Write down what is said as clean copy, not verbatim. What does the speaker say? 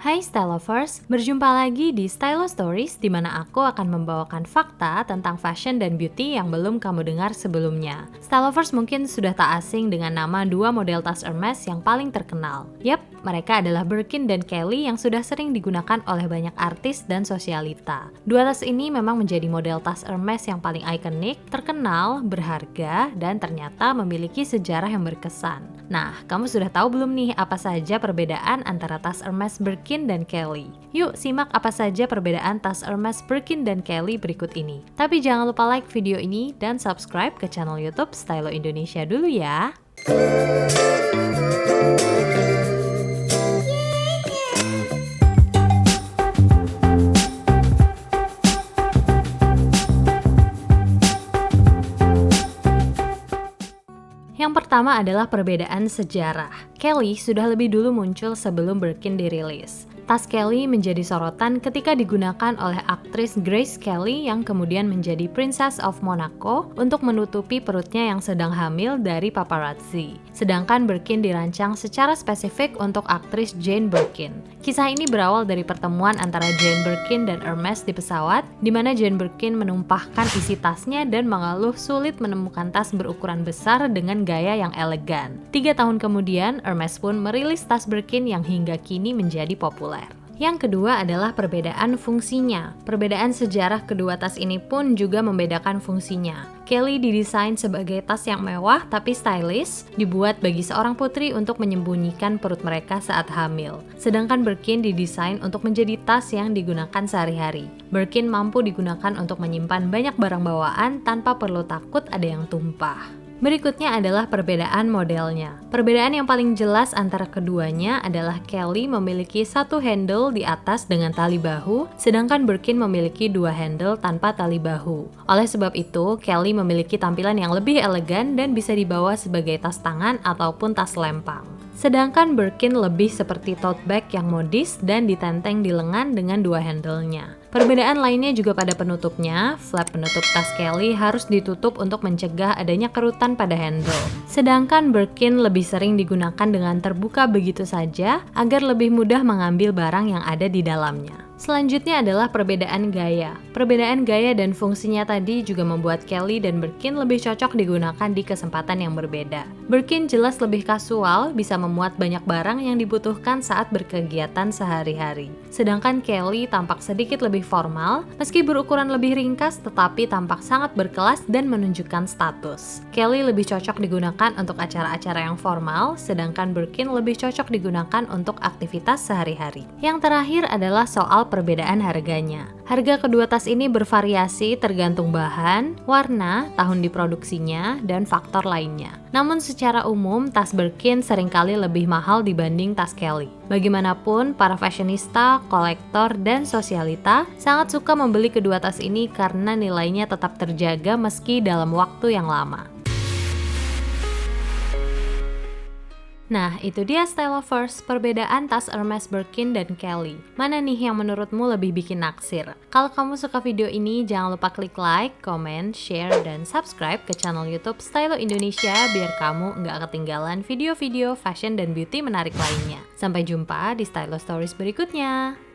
Hai Style Lovers, berjumpa lagi di Style Stories di mana aku akan membawakan fakta tentang fashion dan beauty yang belum kamu dengar sebelumnya. Style Lovers mungkin sudah tak asing dengan nama dua model tas Hermes yang paling terkenal. Yap, mereka adalah Birkin dan Kelly yang sudah sering digunakan oleh banyak artis dan sosialita. Dua tas ini memang menjadi model tas Hermes yang paling ikonik, terkenal, berharga, dan ternyata memiliki sejarah yang berkesan. Nah, kamu sudah tahu belum nih apa saja perbedaan antara tas Hermes Birkin dan Kelly? Yuk simak apa saja perbedaan tas Hermes Birkin dan Kelly berikut ini. Tapi jangan lupa like video ini dan subscribe ke channel YouTube Stylo Indonesia dulu ya. Yang pertama adalah perbedaan sejarah. Kelly sudah lebih dulu muncul sebelum Birkin dirilis. Tas Kelly menjadi sorotan ketika digunakan oleh aktris Grace Kelly yang kemudian menjadi Princess of Monaco untuk menutupi perutnya yang sedang hamil dari paparazzi. Sedangkan Birkin dirancang secara spesifik untuk aktris Jane Birkin. Kisah ini berawal dari pertemuan antara Jane Birkin dan Hermes di pesawat, di mana Jane Birkin menumpahkan isi tasnya dan mengeluh sulit menemukan tas berukuran besar dengan gaya yang elegan. 3 tahun kemudian, Hermes pun merilis tas Birkin yang hingga kini menjadi populer. Yang kedua adalah perbedaan fungsinya. Perbedaan sejarah kedua tas ini pun juga membedakan fungsinya. Kelly didesain sebagai tas yang mewah tapi stylish, dibuat bagi seorang putri untuk menyembunyikan perut mereka saat hamil. Sedangkan Birkin didesain untuk menjadi tas yang digunakan sehari-hari. Birkin mampu digunakan untuk menyimpan banyak barang bawaan tanpa perlu takut ada yang tumpah. Berikutnya adalah perbedaan modelnya. Perbedaan yang paling jelas antara keduanya adalah Kelly memiliki satu handle di atas dengan tali bahu, sedangkan Birkin memiliki 2 handle tanpa tali bahu. Oleh sebab itu, Kelly memiliki tampilan yang lebih elegan dan bisa dibawa sebagai tas tangan ataupun tas lempang. Sedangkan Birkin lebih seperti tote bag yang modis dan ditenteng di lengan dengan 2 handle-nya. Perbedaan lainnya juga pada penutupnya. Flap penutup tas Kelly harus ditutup untuk mencegah adanya kerutan pada handle. Sedangkan Birkin lebih sering digunakan dengan terbuka begitu saja agar lebih mudah mengambil barang yang ada di dalamnya. Selanjutnya adalah perbedaan gaya. Perbedaan gaya dan fungsinya tadi juga membuat Kelly dan Birkin lebih cocok digunakan di kesempatan yang berbeda. Birkin jelas lebih kasual, bisa memuat banyak barang yang dibutuhkan saat berkegiatan sehari-hari. Sedangkan Kelly tampak sedikit lebih formal, meski berukuran lebih ringkas tetapi tampak sangat berkelas dan menunjukkan status. Kelly lebih cocok digunakan untuk acara-acara yang formal, sedangkan Birkin lebih cocok digunakan untuk aktivitas sehari-hari. Yang terakhir adalah soal perbedaan harganya. Harga kedua tas ini bervariasi tergantung bahan, warna, tahun diproduksinya, dan faktor lainnya. Namun secara umum, tas Birkin seringkali lebih mahal dibanding tas Kelly. Bagaimanapun, para fashionista, kolektor, dan sosialita sangat suka membeli kedua tas ini karena nilainya tetap terjaga meski dalam waktu yang lama. Nah, itu dia Style Lovers, perbedaan tas Hermes Birkin dan Kelly. Mana nih yang menurutmu lebih bikin naksir? Kalau kamu suka video ini, jangan lupa klik like, comment, share, dan subscribe ke channel YouTube Stylo Indonesia biar kamu nggak ketinggalan video-video fashion dan beauty menarik lainnya. Sampai jumpa di Stylo Stories berikutnya.